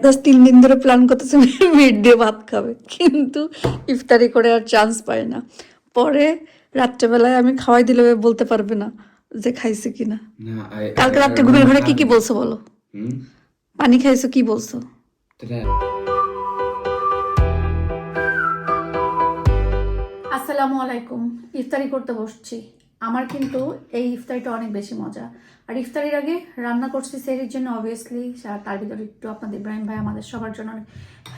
3 দিন ধরে প্ল্যান করতেছে মিট দিয়ে ভাত খাবে, কিন্তু ইফতারি করে আর চান্স পায় না। পরে রাত্রেবেলায় আমি খাওয়াই দিলে ও বলতে পারবে না যে খাইছে কিনা। না, কালকে এটার রাত্রে ঘুমের মানে ঘরে কি কি থাকবে। বলছো বলো? হুম। পানি খাইছো কি বলছো? এটা আসসালামু আলাইকুম। ইফতারি করতে বসছি। আমার কিন্তু এই ইফতারিটা অনেক বেশি মজা। আর ইফতারির আগে রান্না করছি সেহরির জন্য অবভিয়াসলি, তার ভিতরে একটু আপনাদের ইব্রাহিম ভাই আমাদের সবার জন্য অনেক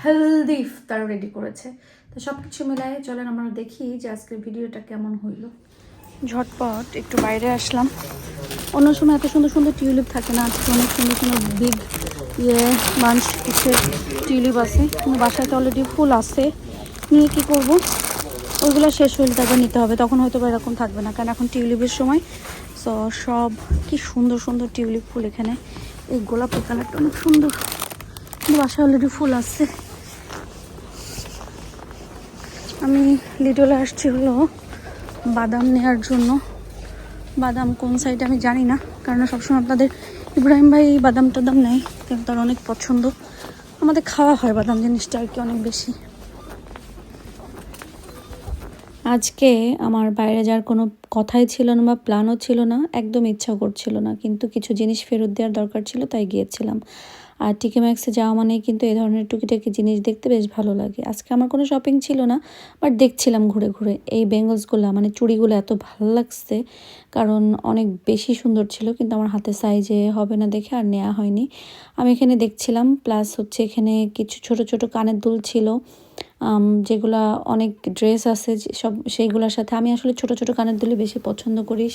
হেলদি ইফতার রেডি করেছে। তো সব কিছু মিলাই চলেন আমরা দেখি যে আজকের ভিডিওটা কেমন হইল। ঝটপট একটু বাইরে আসলাম। অন্য সময় এত সুন্দর সুন্দর টিউলিপ থাকে না, আজকে অনেক সুন্দর সুন্দর বিগ বাঞ্চ টিউলিপ আছে, কিন্তু বাসায় তো অলরেডি ফুল আছে। নিয়ে কি করব, ওইগুলো শেষ হইলে তারপর নিতে হবে, তখন হয়তো বা এরকম থাকবে না, কারণ এখন টিউলিপের সময়। সো সব কি সুন্দর সুন্দর টিউলিপ ফুল এখানে। এই গোলাপি কালারটা অনেক সুন্দর, কিন্তু বাসায় অলরেডি ফুল আছে। আমি লিডলে আসছি হলো বাদাম নেওয়ার জন্য। বাদাম কোন সাইডে আমি জানি না, কারণ সবসময় আপনাদের ইব্রাহিম ভাই বাদাম টাদাম নেয়, কিন্তু তার অনেক পছন্দ। আমাদের খাওয়া হয় বাদাম জিনিসটা আর কি অনেক বেশি। আজকে আমার বাইরে যাওয়ার কোনো কথাই ছিল না বা প্ল্যানও ছিল না, একদম ইচ্ছা করছিল না, কিন্তু কিছু জিনিস ফেরত দেওয়ার দরকার ছিল তাই গিয়েছিলাম। আর টিকে ম্যাক্সে যাওয়া মানে কিন্তু এই ধরনের টুকিটাকি জিনিস দেখতে বেশ ভালো লাগে। আজকে আমার কোনো শপিং ছিল না, বাট দেখছিলাম ঘুরে ঘুরে এই বেঙ্গলসগুলো, মানে চুড়িগুলো এত ভালো লাগছে, কারণ অনেক বেশি সুন্দর ছিল, কিন্তু আমার হাতে সাইজে হবে না দেখে আর নেওয়া হয়নি। আমি এখানে দেখছিলাম, প্লাস হচ্ছে এখানে কিছু ছোট ছোট কানের দুল ছিল, যেগুলা অনেক ড্রেস আছে সব, সেইগুলোর সাথে আমি আসলে ছোট ছোট কানের দুলই বেশি পছন্দ করি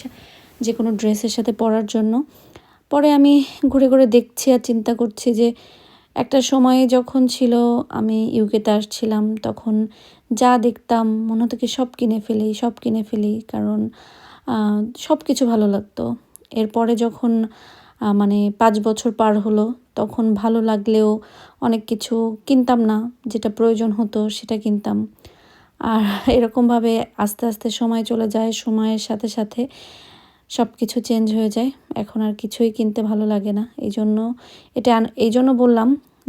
যে কোনো ড্রেসের সাথে পরার জন্য। পরে আমি ঘুরে ঘুরে দেখছি আর চিন্তা করছি যে একটা সময়ে যখন ছিল আমি ইউকেতে আসছিলাম, তখন যা দেখতাম মনে হতো কি সব কিনে ফেলি সব কিনে ফেলি, কারণ সব কিছু ভালো লাগতো। এরপরে যখন মানে 5 বছর পার হলো, তখন ভালো লাগলেও অনেক কিছু কিনতাম না, যেটা প্রয়োজন হতো সেটা কিনতাম। আর এরকমভাবে আস্তে আস্তে সময় চলে যায়, সময়ের সাথে সাথে সব কিছু চেঞ্জ হয়ে যায়। এখন আর কিছুই কিনতে ভালো লাগে না। এই জন্য বললাম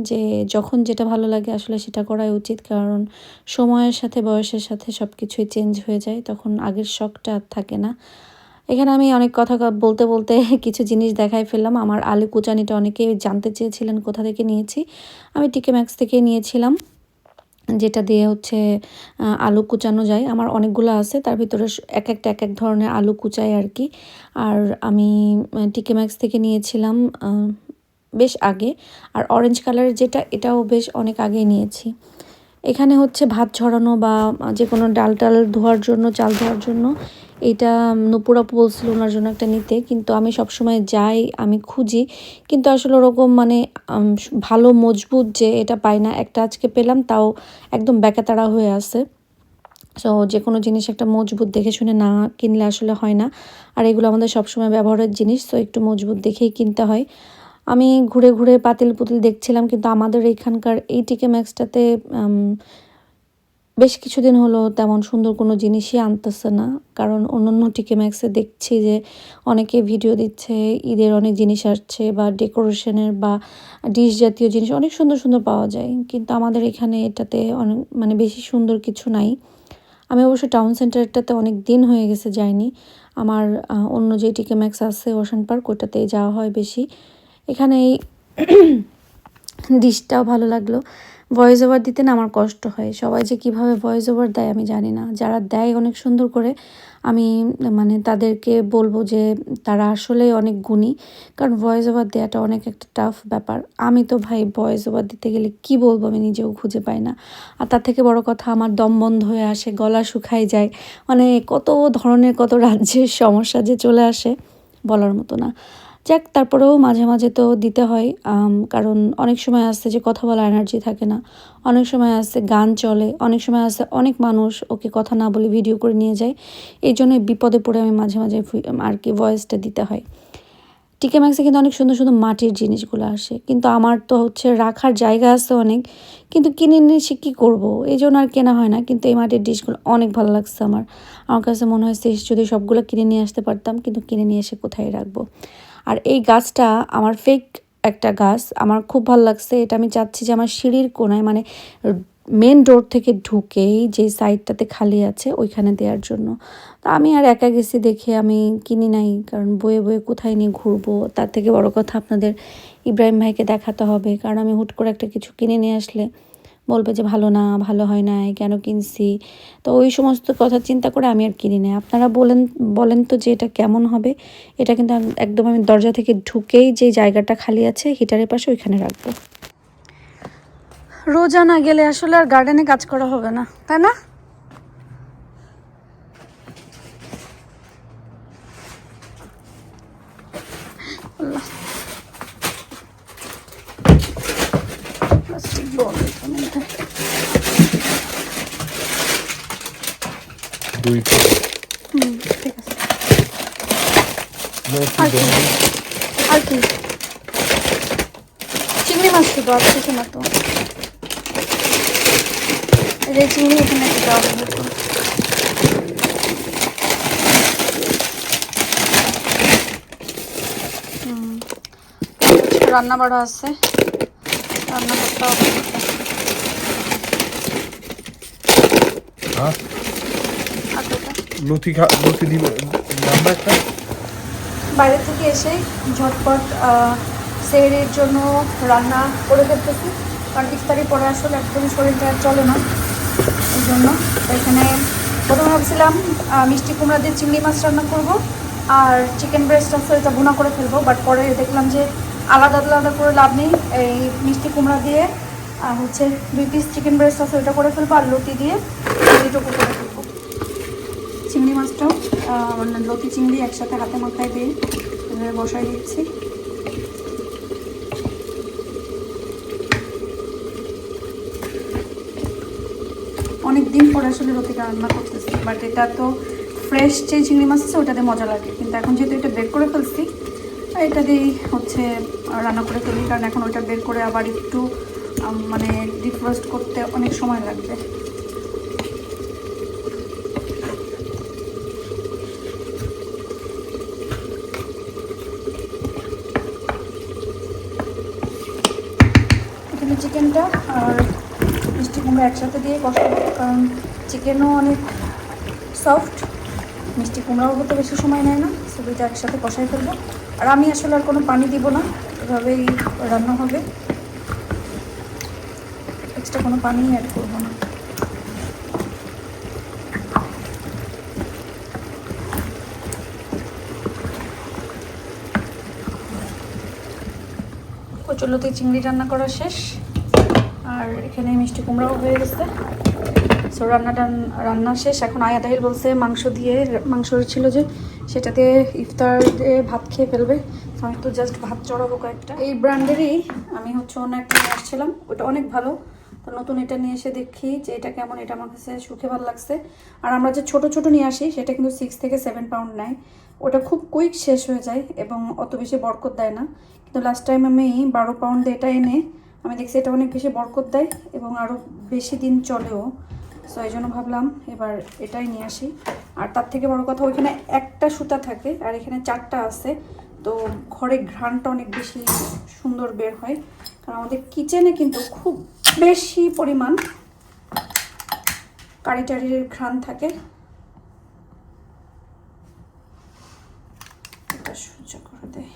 যে যখন যেটা ভালো লাগে আসলে সেটা করাই উচিত, কারণ সময়ের সাথে বয়সের সাথে সব কিছুই চেঞ্জ হয়ে যায়, তখন আগের শখটা আর থাকে না। এখানে আমি অনেক কথা বলতে বলতে কিছু জিনিস দেখাই ফেললাম। আমার আলু কুচানিটা অনেকে জানতে চেয়েছিলেন কোথা থেকে নিয়েছি। আমি টিকে ম্যাক্স থেকে নিয়েছিলাম, যেটা দিয়ে হচ্ছে আলু কুচানো যায়। আমার অনেকগুলো আছে, তার ভিতরে এক এক ধরনের আলু কুচাই আর কি। আর আমি টিকে ম্যাক্স থেকে নিয়েছিলাম বেশ আগে। আর অরেঞ্জ কালারের যেটা, এটাও বেশ অনেক আগেই নিয়েছি। এখানে হচ্ছে ভাত ঝরানো বা যে কোনো ডাল টাল ধোয়ার জন্য, চাল ধোয়ার জন্য, এইটা নূপুর আপু বলছিল ওনার জন্য একটা নিতে, কিন্তু আমি সবসময় যাই, আমি খুঁজি, কিন্তু আসলে ওরকম মানে ভালো মজবুত যে এটা পাই না। একটা আজকে পেলাম, তাও একদম ব্যাকাতাড়া হয়ে আছে। সো যে কোনো জিনিস একটা মজবুত দেখে শুনে না কিনলে আসলে হয় না। আর এগুলো আমাদের সবসময় ব্যবহারের জিনিস, তো একটু মজবুত দেখেই কিনতে হয়। আমি ঘুরে ঘুরে পাতিল পুতিল দেখছিলাম, কিন্তু আমাদের এইখানকার এই টিকে ম্যাক্সটাতে বেশ কিছুদিন হলো তেমন সুন্দর কোনো জিনিসই আনতেছে না, কারণ অন্য টিকে ম্যাক্সে দেখছি যে অনেকে ভিডিও দিচ্ছে, ঈদের অনেক জিনিস আসছে বা ডেকোরেশনের বা ডিশ জাতীয় জিনিস অনেক সুন্দর সুন্দর পাওয়া যায়, কিন্তু আমাদের এখানে এটাতে অনেক মানে বেশি সুন্দর কিছু নাই। আমি অবশ্য টাউন সেন্টারটাতে অনেক দিন হয়ে গেছে যাইনি। আমার অন্য যে টিকে ম্যাক্স আছে ওশান পার্ক, ওটাতেই যাওয়া হয় বেশি। এখানে এই ডিশটাও ভালো লাগলো। ভয়েস ওভার দিতে না আমার কষ্ট হয়, সবাই যে কিভাবে ভয়েস ওভার দেয় আমি জানি না, যারা দেয় অনেক সুন্দর করে, আমি মানে তাদেরকে বলবো যে তারা আসলে অনেক গুণী, কারণ ভয়েস ওভার দেওয়াটা অনেক একটা টাফ ব্যাপার। আমি তো ভাই ভয়েস ওভার দিতে গেলে কি বলবো আমি নিজেও খুঁজে পাই না। আর তার থেকে বড় কথা, আমার দম বন্ধ হয়ে আসে, গলা শুকায় যায়, মানে কত ধরনের কত রাজ্যের সমস্যা যে চলে আসে বলার মতো না। যাক, তারপরেও মাঝে মাঝে তো দিতে হয়, কারণ অনেক সময় আসছে যে কথা বলা এনার্জি থাকে না, অনেক সময় আসছে গান চলে, অনেক সময় আসছে অনেক মানুষ ওকে কথা না বলে ভিডিও করে নিয়ে যায়। এই জন্য বিপদে পড়ে আমি মাঝে মাঝে আর কি ভয়েসটা দিতে হয়। টিকে ম্যাক্সে কিন্তু অনেক সুন্দর সুন্দর মাটির জিনিসগুলো আসে, কিন্তু আমার তো হচ্ছে রাখার জায়গা আছে অনেক, কিন্তু কিনে নিয়ে সে কী করবো, এই জন্য আর কেনা হয় না। কিন্তু এই মাটির ডিশগুলো অনেক ভালো লাগছে আমার। আমার কাছে মনে হয়েছে যদি সবগুলো কিনে নিয়ে আসতে পারতাম, কিন্তু কিনে নিয়ে এসে কোথায় রাখবো। আর এই গাছটা আমার ফেক একটা গাছ আমার খুব ভালো লাগছে। এটা আমি চাচ্ছি যে আমার সিঁড়ির কোণায় মানে মেন ডোর থেকে ঢুকেই যে সাইডটাতে খালি আছে ওইখানে দেওয়ার জন্য। তো আমি আর একা গেছি দেখে আমি কিনি নাই, কারণ বয়ে বয়ে কোথায় নিয়ে ঘুরবো। তার থেকে বড় কথা আপনাদের ইব্রাহিম ভাইকে দেখাতে হবে, কারণ আমি হুট করে একটা কিছু কিনে নিয়ে আসলে বলবে যে ভালো না, ভালো হয় নাই, কেন কিনছি। তো ওই সমস্ত কথা চিন্তা করে আমি আর কিনি না। আপনারা বলেন তো যে এটা কেমন হবে। এটা কিন্তু একদম আমি দরজা থেকে ঢুকেই যে জায়গাটা খালি আছে হিটারের পাশে ওইখানে রাখবো। রোজা না গেলে আসলে আর গার্ডেনে কাজ করা হবে না, তাই না? ঠিক আছে। আর কি চিংড়ি মাছ শুধু, আর কিছু না তো। এই চিংড়ি এখানে একটা রান্না বাড়া আছে, রান্না করতে হবে। বাইরে থেকে এসে ঝটপট সেহরির জন্য রান্না করে ফেলতেছি, কারণ ইফতারি পরে আসলে একদমই শরীরটা চলে না। এই জন্য এখানে প্রথমে ভাবছিলাম মিষ্টি কুমড়া দিয়ে চিংড়ি মাছ রান্না করব, আর চিকেন ব্রেস্ট আছে এটা ভুনা করে ফেলবো। বাট পরে দেখলাম যে আলাদা আলাদা করে লাভ নেই, এই মিষ্টি কুমড়া দিয়ে হচ্ছে 2 পিস চিকেন ব্রেস্ট আছে ওইটা করে ফেলবো, আর লতি দিয়ে লতিটুকু করে ফেলবো। চিংড়ি মাছটাও মানে লতি চিংড়ি একসাথে হাতে মাখায় দিয়ে বসাই দিচ্ছি। অনেক দিন পরে আসলে লতিটা রান্না করতেছি, বাট এটা তো ফ্রেশ যে চিংড়ি মাছ আছে ওটাতে মজা লাগে, কিন্তু এখন যেহেতু এটা বের করে ফেলছি এটা দিয়েই হচ্ছে রান্না করে ফেলি, কারণ এখন ওইটা বের করে আবার একটু মানে ডিফ্রস্ট করতে অনেক সময় লাগবে। এখানে চিকেনটা আর মিষ্টি কুমড়া একসাথে দিয়ে কষাবো, কারণ চিকেনও অনেক সফট, মিষ্টি কুমড়াও হতে বেশি সময় নেয় না। সো দুইটা একসাথে কষাই ফেলবো। আর আমি আসলে আর কোনো পানি দিব না, এভাবেই রান্না হবে, এক্সট্রা কোনো পানি অ্যাড করবো না। কচুলতি চিংড়ি রান্না করা শেষ, আর এখানে মিষ্টি কুমড়াও হয়ে গেছে। সো রান্না শেষ। এখন আয়া তাহির বলছে মাংস ছিল যে সেটাতে ইফতার দিয়ে ভাত খেয়ে ফেলবে। আমি তো জাস্ট ভাত চড়াবো কয়েকটা। এই ব্র্যান্ডেরই আমি হচ্ছে অন্য একটা নিয়ে আসছিলাম, ওটা অনেক ভালো। তো নতুন এটা নিয়ে এসে দেখি যে এটা কেমন, এটা আমার কাছে সুখে ভালো লাগছে। আর আমরা যে ছোট ছোট নিয়ে আসি সেটা কিন্তু 6 থেকে 7 পাউন্ড নেয়, ওটা খুব কুইক শেষ হয়ে যায় এবং অত বেশি বরকত দেয় না। কিন্তু লাস্ট টাইম আমি 12 পাউন্ড এটা এনে আমি দেখছি এটা অনেক বেশি বরকত দেয় এবং আরও বেশি দিন চলেও। সো এই জন্য ভাবলাম এবার এটাই নিয়ে আসি। আর তার থেকে বড় কথা ওইখানে একটা সুতা থাকে আর এখানে 4টা আছে, তো ঘরে ঘ্রাণটা অনেক বেশি সুন্দর বের হয়। কারণ আমাদের কিচেনে কিন্তু খুব বেশি পরিমাণ কারি টারির ঘ্রাণ থাকে, এটা সহ্য করে দেয়।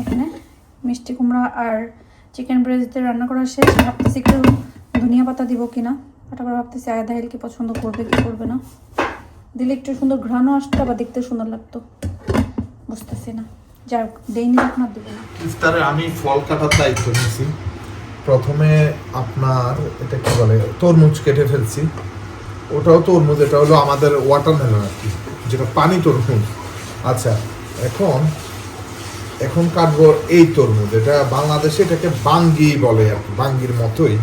এখানে মিষ্টি কুমড়া আর চিকেন ব্রেস্ট রান্না করা শেষ। ভাবতেছি একটু ধনিয়া পাতা দিব কিনা, বাট আবার ভাবতেছি আয়া দাহিল কি পছন্দ করবে কি করবে না। দিলে একটু সুন্দর ঘ্রাণও আসতো, আবার দেখতে সুন্দর লাগতো, বুঝতেছি না। যাই হোক দেইনি, এখন আর দেবো না। ইফতারে আমি ফল কাটার দায়িত্ব নিয়েছি। প্রথমে আপনার এটা কি বলে তরমুজ কেটে ফেলছি, ওটাও তরমুজ, এটা হলো আমাদের ওয়াটারমেলন আর কি, যেটা পানি তরমুজ। আচ্ছা, এখন কাটবো এই তরমুজ, এটা বাংলাদেশে এটাকে বাঙ্গি বলে আর কি, বাঙ্গির মতোই।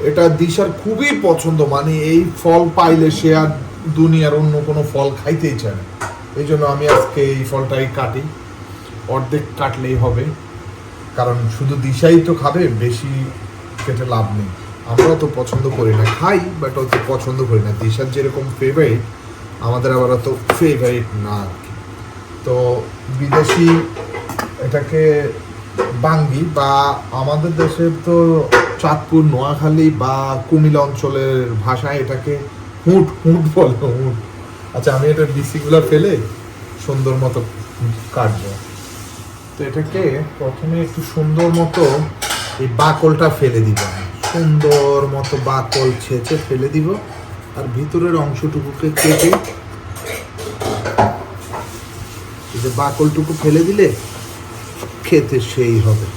এটা দিশার খুবই পছন্দ, মানে এই ফল পাইলে সে আর দুনিয়ার অন্য কোনো ফল খাইতেই চায় না। এই জন্য আমি আজকে এই ফলটাই কাটি, অর্ধেক কাটলেই হবে, কারণ শুধু দিশাই তো খাবে, বেশি কেটে লাভ নেই। আমরা তো পছন্দ করি না, খাই বাট অত পছন্দ করি না। দিশার যেরকম ফেভারিট আমাদের আবার অত ফেভারিট না আর কি। তো বিদেশি এটাকে বাঙ্গি, বা আমাদের দেশে তো চাঁদপুর, নোয়াখালী বা কুমিল্লা অঞ্চলের ভাষায় এটাকে হুঁট হুঁট বলে, হুঁট। আচ্ছা, আমি এটা বিসিগুলো ফেলে সুন্দর মতো কাটবো। তো এটাকে প্রথমে একটু সুন্দর মতো এই বাকলটা ফেলে দিব, সুন্দর মতো বাকল ছেঁচে ফেলে দিব, আর ভিতরের অংশটুকুকে কেটে এই যে বাকলটুকু ফেলে দিলে খেতে সেই হবে।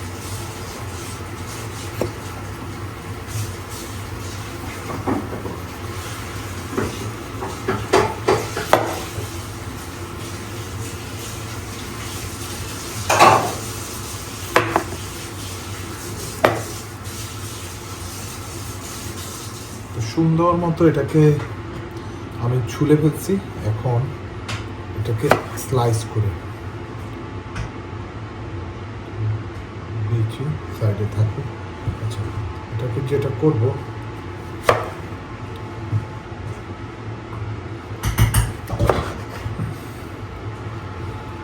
সুন্দর মতো এটাকে আমি ছুলে ফেলছি, এখন এটাকে স্লাইস করে দিয়েছি, সাইডে থাকবে। আচ্ছা, এটাকে যেটা করব,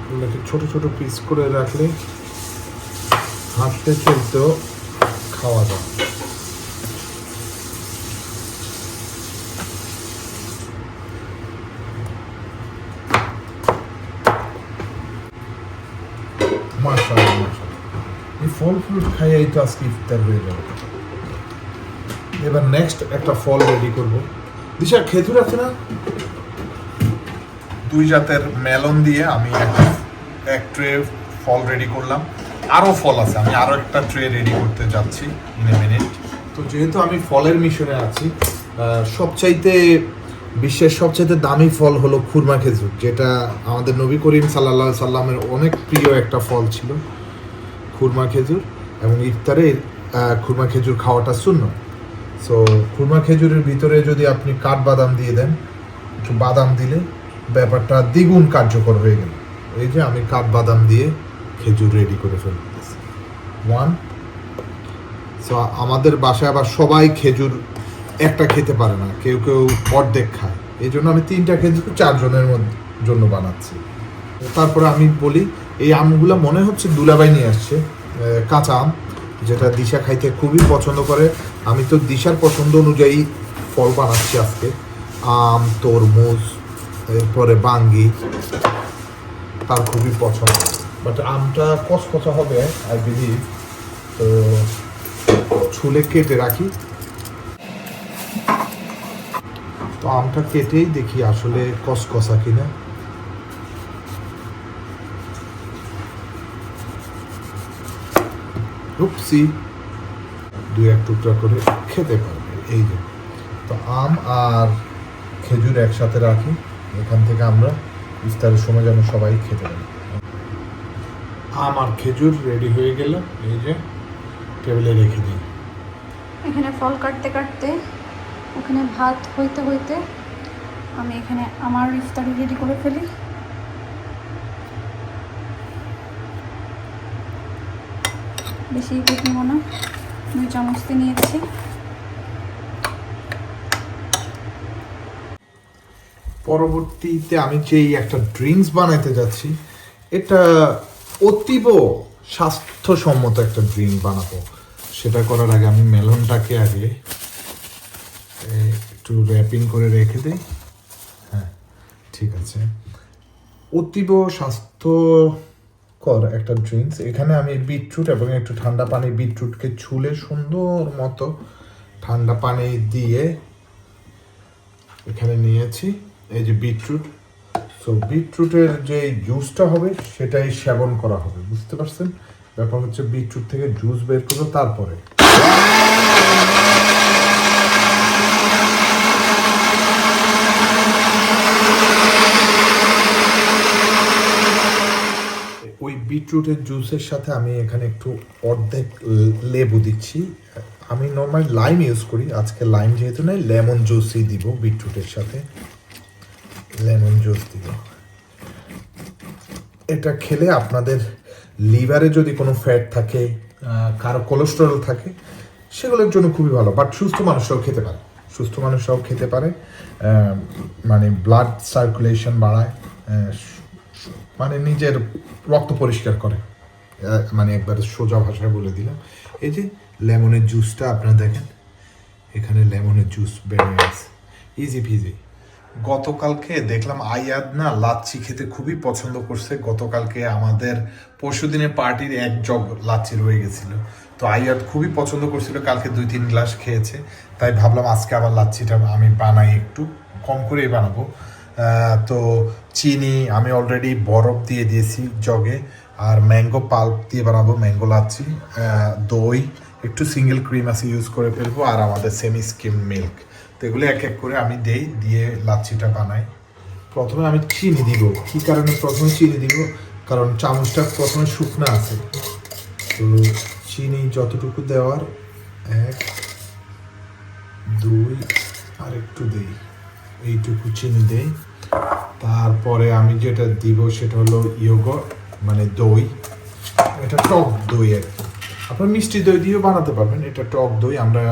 এগুলোকে ছোট ছোট পিস করে রাখলে হাঁটতে চলতেও খাওয়া যায়। মাশাআল্লাহ, মাশাআল্লাহ, এই ফল ফ্রুট খাইয়েই তো আজকে ইফতার হয়ে যাবে। এবার নেক্সট একটা ফল রেডি করব। দিশা, খেজুর আছে না? 2 জাতের মেলন দিয়ে আমি এক ট্রে ফল রেডি করলাম। আরও ফল আছে, আমি আরও একটা ট্রে রেডি করতে যাচ্ছি ইন এ মিনিট। তো যেহেতু আমি ফলের মিশনে আছি, বিশ্বের সবচাইতে দামি ফল হলো খুরমা খেজুর, যেটা আমাদের নবী করিম সাল্লাল্লাহু আলাইহি সাল্লামের অনেক প্রিয় একটা ফল ছিল খুরমা খেজুর, এবং ইফতারে খুরমা খেজুর খাওয়াটা সুন্নাত। সো খুরমা খেজুরের ভিতরে যদি আপনি কাঠবাদাম দিয়ে দেন, একটু বাদাম দিলে ব্যাপারটা দ্বিগুণ কার্যকর হয়ে গেল। এই যে আমি কাঠবাদাম দিয়ে খেজুর রেডি করে ফেলতেছি। 1, সো আমাদের বাসায় আবার সবাই খেজুর একটা খেতে পারে না, কেউ কেউ অর্ধেক খায়, এই জন্য আমি 3টা খেজুর 4 জনের জন্য বানাচ্ছি। তারপরে আমি বলি, এই আমগুলো মনে হচ্ছে দুলাভাই নিয়ে আসছে, কাঁচা আম, যেটা দিশা খাইতে খুবই পছন্দ করে। আমি তো দিশার পছন্দ অনুযায়ী ফল বানাচ্ছি আজকে। আম, তরমুজ, এরপরে বাঙ্গি, তার খুবই পছন্দ। বাট আমটা কচকচা হবে আই বিলিভ, তো ছুলে কেটে রাখি। তো আমটা কেটেই দেখি আসলে কচকচা কিনা। রূপসি 2-1 টুকরা করে খেতে পারবে। এই যে, তো আম আর খেজুর একসাথে রাখি, এখান থেকে আমরা ইফতারের সময় যেন সবাই খেতে পারি। আম আর খেজুর রেডি হয়ে গেল, এই যে টেবিলে রেখে দিই। এখানে ফল কাটতে কাটতে, ওখানে ভাত হইতে হইতে আমি এখানে আমার ইফতারি রেডি করে ফেলি। বেশি কেক নেব না, 2 চামচ দিয়ে নিয়েছি। পরবর্তীতে আমি যেই একটা ড্রিঙ্কস বানাইতে যাচ্ছি, এটা অতীব স্বাস্থ্যসম্মত একটা ড্রিঙ্ক বানাবো। সেটা করার আগে আমি মেলনটাকে আগে একটু র্যাপিং করে রেখে দিই। হ্যাঁ, ঠিক আছে। অতীব স্বাস্থ্যকর একটা ড্রিঙ্কস। এখানে আমি বিটরুট এবং একটু ঠান্ডা পানি, বিটরুটকে ছুলে সুন্দর মতো ঠান্ডা পানি দিয়ে এখানে নিয়েছি। এই যে বিটরুট, সো বিটরুটের যে জুসটা হবে সেটাই সেবন করা হবে, বুঝতে পারছেন? ব্যাপার হচ্ছে বিটরুট থেকে জুস বের করবো, তারপরে ওই বিটরুটের জুসের সাথে আমি এখানে একটু অর্ধেক লেবু দিচ্ছি। আমি নর্মালি লাইম ইউজ করি, আজকে লাইম যেহেতু নেই, লেমন জুসই দিব। বিটরুটের সাথে লেমন জুস দিব। এটা খেলে আপনাদের লিভারে যদি কোনো ফ্যাট থাকে, কারো কোলেস্টেরল থাকে, সেগুলোর জন্য খুবই ভালো। বাট সুস্থ মানুষরাও খেতে পারে, সুস্থ মানুষরাও খেতে পারে। মানে ব্লাড সার্কুলেশন বাড়ায়, মানে নিজের রক্ত পরিষ্কার করে। মানে একবার সোজা ভাষায় বলে দিলাম। এই যে লেমনের জুসটা আপনারা দেখেন, এখানে লেমনের জুস বেড়ে গেছে, ইজি ফিজি। গতকালকে দেখলাম আয়াদ না লাচ্ছি খেতে খুবই পছন্দ করছে। গতকালকে আমাদের পরশুদিনের পার্টির এক জগ লাচ্ছি রয়ে গেছিল, তো আয়াদ খুবই পছন্দ করছিল, কালকে 2-3 গ্লাস খেয়েছে। তাই ভাবলাম আজকে আবার লাচ্ছিটা আমি বানাই, একটু কম করেই বানাবো। তো চিনি আমি অলরেডি বরফ দিয়ে দিয়েছি জগে, আর ম্যাঙ্গো পাল্প দিয়ে বানাবো ম্যাঙ্গো লাচ্ছি। দই, একটু সিঙ্গেল ক্রিম আছে ইউজ করে ফেলবো, আর আমাদের সেমি স্কিম মিল্ক। তো এগুলো এক এক করে আমি দিয়ে লাচ্ছিটা বানাই। প্রথমে আমি চিনি দিব। কী কারণে প্রথমে চিনি দিব? কারণ চামচটা প্রথমে শুকনো আছে, তো চিনি যতটুকু দেওয়ার 1, 2 আর একটু দেই, এইটুকু চিনি দেই। তারপরে আমি যেটা দিব সেটা হলো ইয়োগর্ট, মানে দই। এটা টক দই আর কি, আপনার মিষ্টি দই দিয়েও বানাতে পারবেন। এটা টক দই, আমরা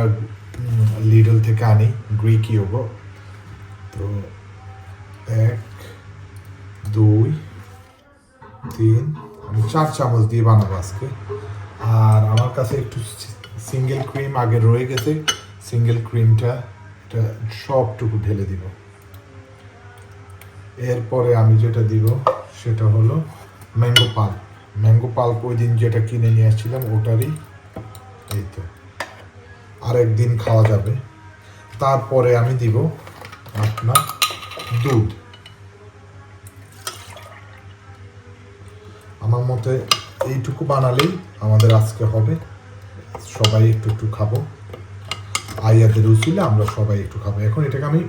লিডল থেকে আনি, গ্রিক ইয়োগর্ট। তো 1, 2, 3, আমি 4 চামচ দিয়ে বানাবো আজকে। আর আমার কাছে একটু সিঙ্গেল ক্রিম আগে রয়ে গেছে, সিঙ্গেল ক্রিমটা এটা সবটুকু ঢেলে দিব। এরপরে আমি যেটা দিব সেটা হলো ম্যাঙ্গো পাল্প। ম্যাঙ্গো পাল্প ওই দিন যেটা কিনে নিয়ে আসছিলাম ওটারই, এই তো আরেকদিন খাওয়া যাবে। তারপরে আমি দিব আপনার দুধ। আমার মতে এইটুকু বানালেই আমাদের আজকে হবে, সবাই একটু একটু খাবো। আয়াদের উচিলে আমরা সবাই একটু খাবো। এখন এটাকে আমি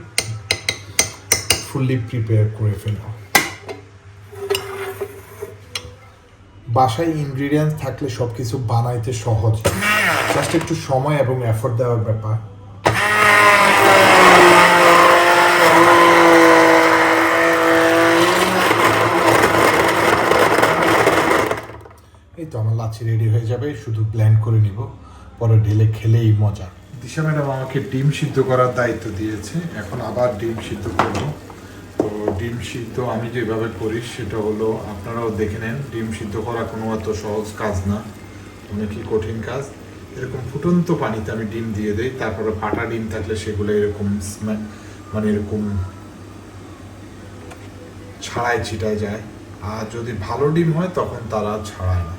ফুললি প্রিপেয়ার করে ফেলব। বাসায় ইনগ্রিডিয়েন্টস থাকলে সব কিছু বানাইতে সহজ, জাস্ট একটু সময় এবং এফোর্ট দেওয়ার ব্যাপার। এই তো আমার লাচ্ছি রেডি হয়ে যাবে, শুধু ব্লেন্ড করে নিব, পরে ঢেলে খেলেই মজা। দিশা ম্যাডাম আমাকে ডিম সিদ্ধ করার দায়িত্ব দিয়েছে, এখন আবার ডিম সিদ্ধ করবো। তো ডিম সিদ্ধ আমি যেভাবে করি সেটা হলো, আপনারাও দেখে নেন, ডিম সিদ্ধ করা কোনো এত সহজ কাজ না, অনেকই কঠিন কাজ। এরকম ফুটন্ত পানিতে আমি ডিম দিয়ে দেই, তারপরে ফাটা ডিম থাকলে সেগুলো এরকম মানে এরকম ছাড়াই ছিটায় যায়, আর যদি ভালো ডিম হয় তখন তারা ছাড়ায় না।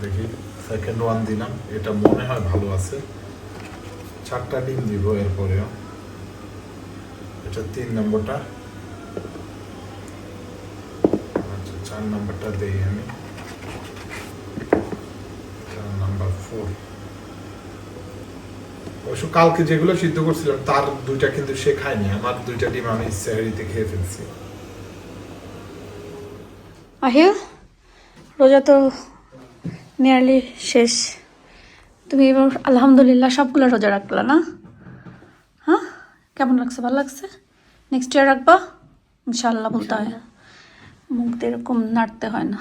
দেখি সেকেন্ড ওয়ান দিলাম, এটা মনে হয় ভালো আছে। 4টা ডিম দিব এরপরেও, এটা 3 নম্বরটা। আচ্ছা 4 নম্বরটা দেই আমি, 4 নাম্বার 4। অবশ্য কালকে যেগুলো সিদ্ধ করছিলাম তার 2টা কিন্তু সে খায়নি, আমার 2টা ডিম আমি সেহরিতে খেয়ে ফেলছি। আহিল, রোজা তো নিয়ারলি শেষ, তুমি এবার আলহামদুলিল্লাহ সবগুলো রোজা রাখলা না? হ্যাঁ, কেমন লাগছে? ভালো লাগছে? নেক্সট ইয়ার রাখবা ইনশাআল্লাহ বলতে হয়, মুখ দিয়ে এরকম নাড়তে হয় না।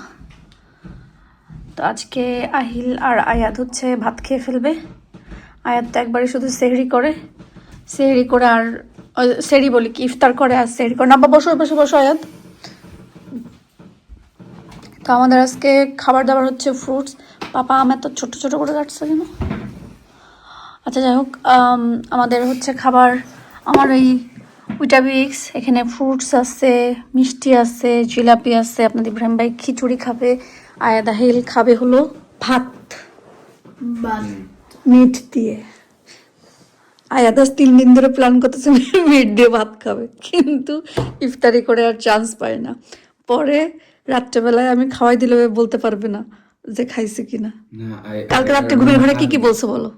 তো আজকে আহিল আর আয়াত হচ্ছে ভাত খেয়ে ফেলবে। আয়াত তো একবারে শুধু সেহরি করে আর সেহরি বলি কি, ইফতার করে আর সেহরি করে না। বসো বসো বসো আয়াত। তো আমাদের আজকে খাবার দাবার হচ্ছে ফ্রুটস। পাপা আম এত ছোট ছোট করে কাটছে কেন? আচ্ছা যাই হোক, আমাদের হচ্ছে খাবার, আমার ওই উইটাবিক্স, এখানে ফ্রুটস আছে, মিষ্টি আছে, জিলাপি আছে। আপনাদের ইব্রাহিম ভাই খিচুড়ি খাবে, আয়াত আহিল খাবে হলো ভাত মিট দিয়ে। আয়াত 3 দিন ধরে প্ল্যান করতেছে মিট দিয়ে ভাত খাবে, কিন্তু ইফতারি করে আর চান্স পায় না। পরে রাত্রেবেলায় আমি খাওয়াই দিলে বলতে পারবে না যে খাইছে কিনা। কালকে রাত্রে ঘুমের ঘরে কি বলছো বলো?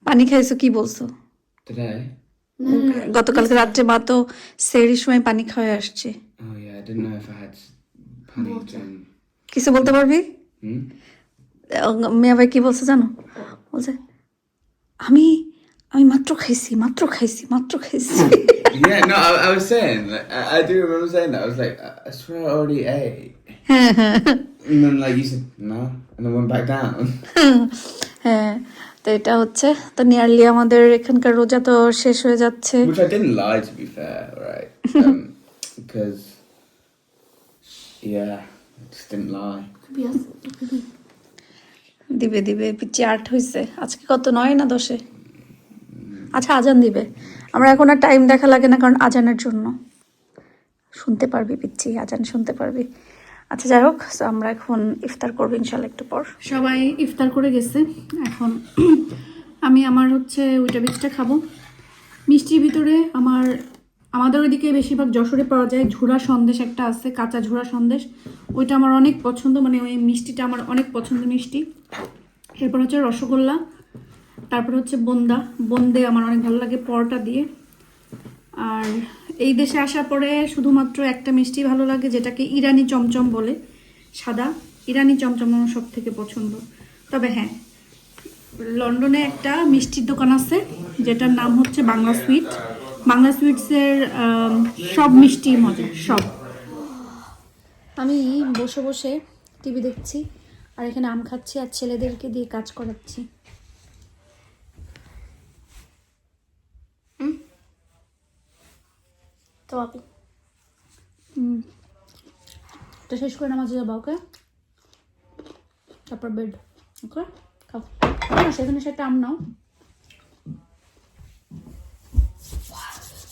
পানি খাইছো কি বলছো? গতকালকে রাত্রে মা তো সেহরির সময় পানি খাওয়াই আসছে। কিছু বলতে পারবি? মিয়া ভাই কি বলছে জানো? বলছে আমি মাত্র খাইছি। Yeah, no, I was saying, like, I do remember saying that. I was like, I swear I already ate. And then like you said, no. And then went back down. হ্যাঁ, তো এটা হচ্ছে তো নিয়ারলি আমাদের এখানকার রোজা তো শেষ হয়ে যাচ্ছে। Which I didn't lie, to be fair, right? Because, yeah, I just didn't lie. দিবে দিবে পিচ্ছি 8 হয়েছে, আজকে কত 9 না 10-এ? আচ্ছা আজান দিবে, আমরা এখন আর টাইম দেখা লাগে না কারণ আজানের জন্য শুনতে পারবি পিচ্ছি, আজান শুনতে পারবি। আচ্ছা যাই হোক, তো আমরা এখন ইফতার করবো ইনশাল্লাহ একটু পর। সবাই ইফতার করে গেছে, এখন আমি আমার হচ্ছে ওইটা বিচটা খাবো। মিষ্টির ভিতরে আমাদের ওইদিকে বেশিরভাগ যশোরে পাওয়া যায় ঝুরা সন্দেশ, একটা আছে কাঁচা ঝুরা সন্দেশ, ওইটা আমার অনেক পছন্দ, মানে ওই মিষ্টিটা আমার অনেক পছন্দ মিষ্টি। এরপর হচ্ছে রসগোল্লা, তারপর হচ্ছে বোন্দে আমার অনেক ভালো লাগে পরোটা দিয়ে। আর এই দেশে আসার পরে শুধুমাত্র একটা মিষ্টি ভালো লাগে, যেটাকে ইরানি চমচম বলে, সাদা ইরানি চমচম আমার সব থেকে পছন্দ। তবে হ্যাঁ, লন্ডনে একটা মিষ্টির দোকান আছে যেটার নাম হচ্ছে বাংলা সুইট। বাংলা সুইটসের সব মিষ্টি মজা, সব। আমি বসে বসে টিভি দেখছি আর এখানে আম খাচ্ছি আর ছেলেদেরকে দিয়ে কাজ করাচ্ছি। তো আপনি এটা শেষ করে নামাজে যাবো, ওকে? তারপর বেড, ওকে? খাও না, সেখানে সেটা আম নাও।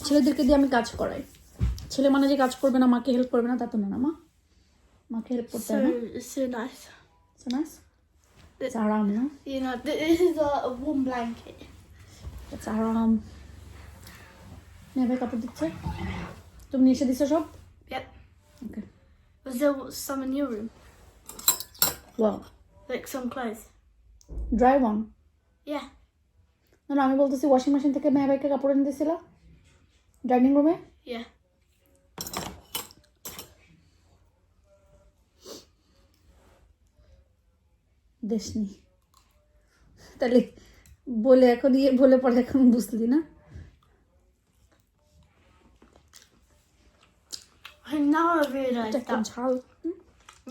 ছেলেদেরকে দিয়ে আমি কাজ করাই। ছেলে মানে যে কাজ করবে না, মাকে হেল্প করবে না তা তো না, মা মাকে হেল্প করতে হবে। It's so nice. So nice. It's আরাম না? You know, this is a warm blanket. It's আরাম। নেবে কাপড় দিচ্ছে, তুমি নিয়ে এসে দিছো সব? Yep. Okay. Was there some in your room? Wow, Like some clothes? Dry one. Yeah. না না, আমি বলতেছি ওয়াশিং মেশিন থেকে মেহবাইকে কাপড় এনে দিয়েছিল ডাইনিং রুমে। Yeah. দেশনি তাহলে বলে এখন বলে পরে এখন বুঝলি না? And now I realise একটা that. ঝাল।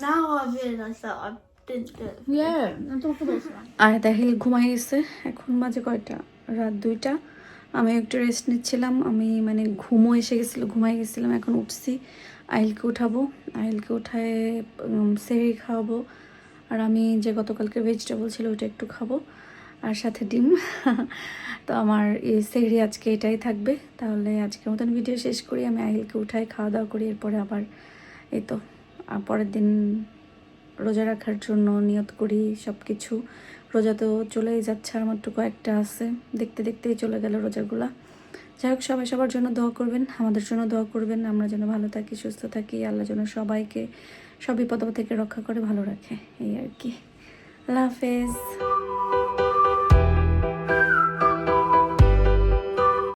Now I realise that I didn't do it. তোমাকে বলছিলাম। আর তাহিল ঘুমাই গেছে, এখন বাজে কয়টা? রাত 2টা। আমি একটু রেস্ট নিচ্ছিলাম, আমি মানে ঘুমও এসে গেছিলো, ঘুমাই গেছিলাম। এখন উঠছি, আহিলকে উঠাবো, আহিলকে উঠায় সেহরি খাওয়াবো। আর আমি যে গতকালকে ভেজিটেবল ছিল ওটা একটু খাবো, আর সাথে ডিম। তো আমার এই সেহরি আজকে এটাই থাকবে। তাহলে আজকের মতন ভিডিও শেষ করি, আমি আহিলকে উঠাই, খাওয়া দাওয়া করি, এরপরে আবার এই তো পরের দিন রোজা রাখার জন্য নিয়ত করি সব কিছু। রোজা তো চলেই যাচ্ছে, আর মাত্র কয়েকটা আছে, দেখতে দেখতেই চলে গেল রোজাগুলা। যাই হোক, সবাই সবার জন্য দোয়া করবেন, আমাদের জন্য দোয়া করবেন, আমরা যেন ভালো থাকি, সুস্থ থাকি, আল্লাহ যেন সবাইকে সব বিপদ থেকে রক্ষা করে ভালো রাখে, এই আর কি। আল্লাহ হাফেজ।